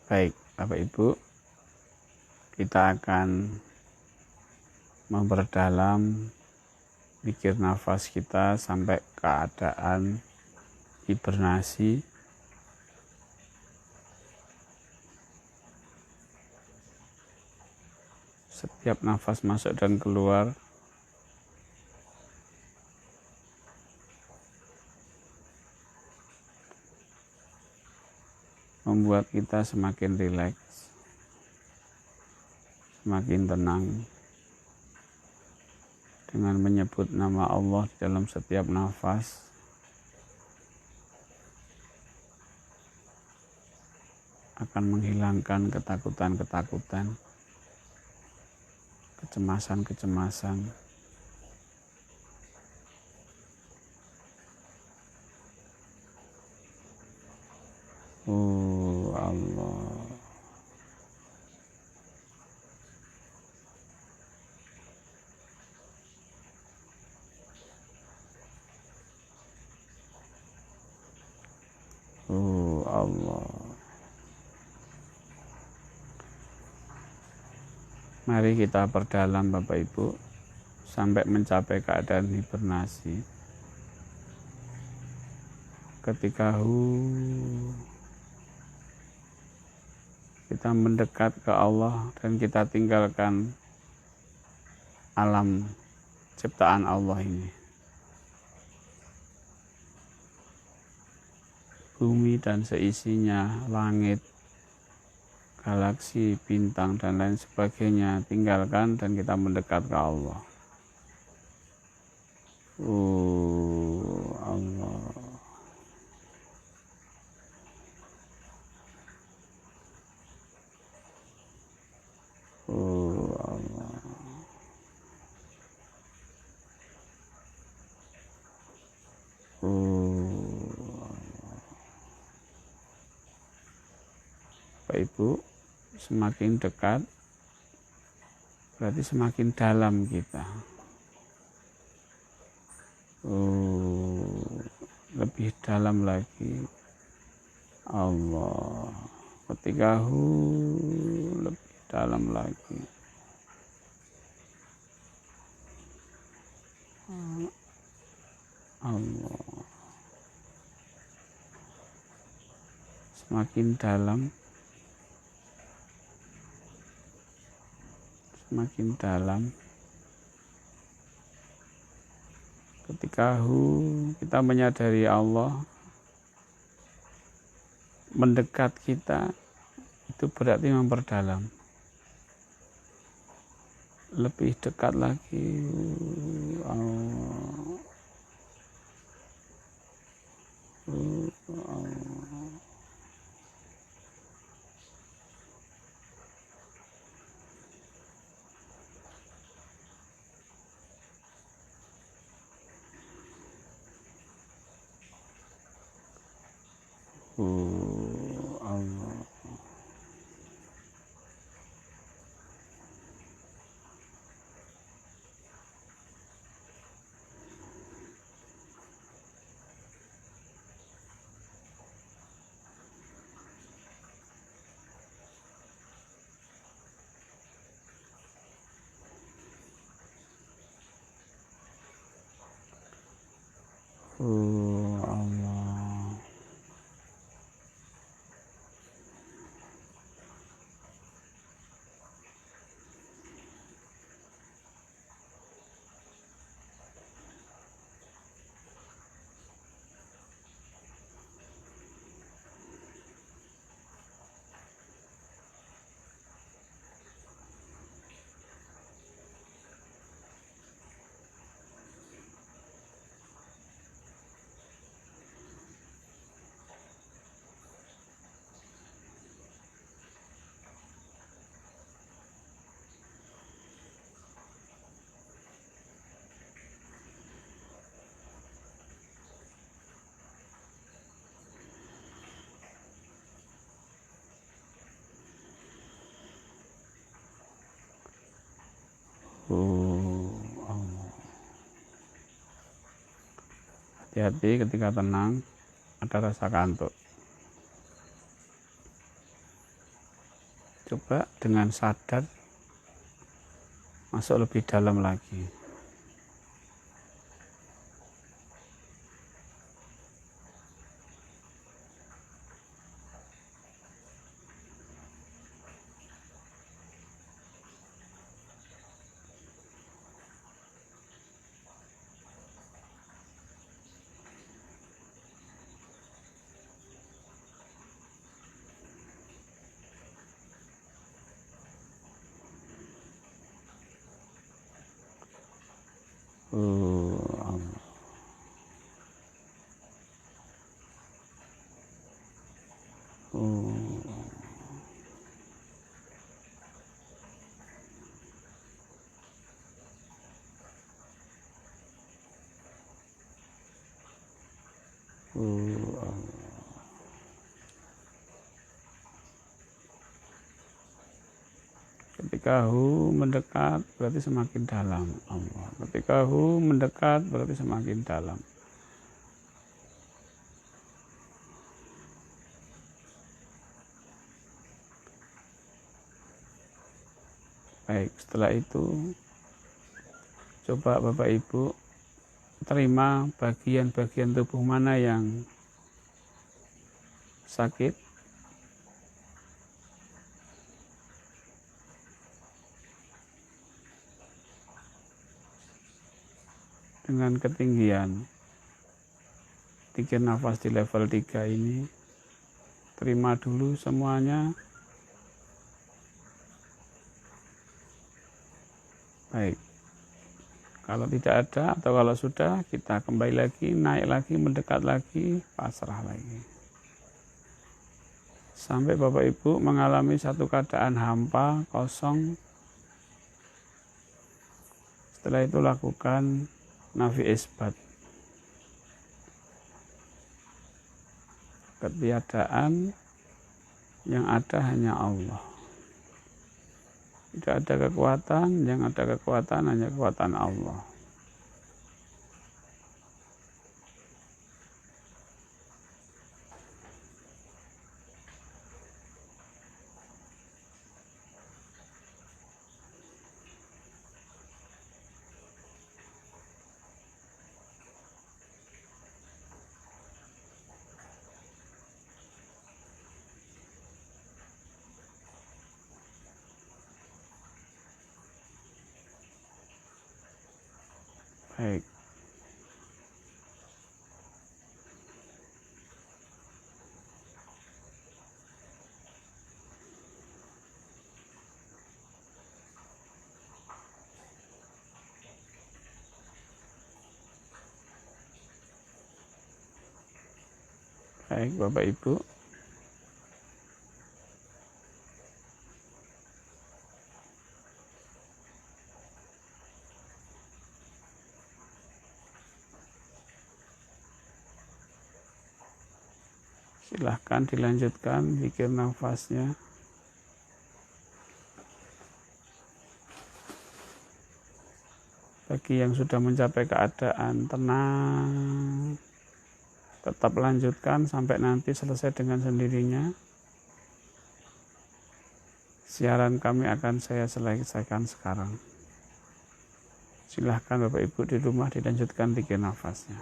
B: Baik, Bapak Ibu, kita akan memperdalam pikir nafas kita sampai keadaan hibernasi. Setiap nafas masuk dan keluar membuat kita semakin rileks, semakin tenang. Dengan menyebut nama Allah dalam setiap nafas, akan menghilangkan ketakutan-ketakutan, kecemasan-kecemasan. Allah. Allah. Mari kita perdalam Bapak Ibu sampai mencapai keadaan hibernasi. Ketika kita mendekat ke Allah dan kita tinggalkan alam ciptaan Allah ini. Bumi dan seisinya, langit, galaksi, bintang, dan lain sebagainya tinggalkan dan kita mendekat ke Allah. Allah. Allah. Bapak Ibu, semakin dekat berarti semakin dalam kita. Lebih dalam lagi. Allah. Ketika lebih dalam lagi. Allah. Semakin dalam. Semakin dalam. Ketika kita menyadari Allah mendekat kita, itu berarti memperdalam. Lebih dekat lagi. Allah. Allah. Allah. Allah. Hati-hati ketika tenang, ada rasa kantuk. Coba dengan sadar masuk lebih dalam lagi. Allah. Allah. Ketika mendekat berarti semakin dalam. Allah. Ketika mendekat berarti semakin dalam. Baik, setelah itu coba Bapak Ibu terima bagian-bagian tubuh mana yang sakit. Dengan ketinggian 3 nafas di level 3 ini, terima dulu semuanya. Baik, kalau tidak ada atau kalau sudah, kita kembali lagi, naik lagi, mendekat lagi, pasrah lagi. Sampai Bapak Ibu mengalami satu keadaan hampa, kosong. Setelah itu lakukan nafi isbat. Ketiadaan, yang ada hanya Allah. Tidak ada kekuatan, yang ada kekuatan hanya kekuatan Allah. Baik. Baik, Bapak Ibu. Silahkan dilanjutkan zikir nafasnya. Bagi yang sudah mencapai keadaan tenang, tetap lanjutkan sampai nanti selesai dengan sendirinya. Siaran kami akan saya selesaikan sekarang. Silahkan Bapak Ibu di rumah dilanjutkan zikir nafasnya.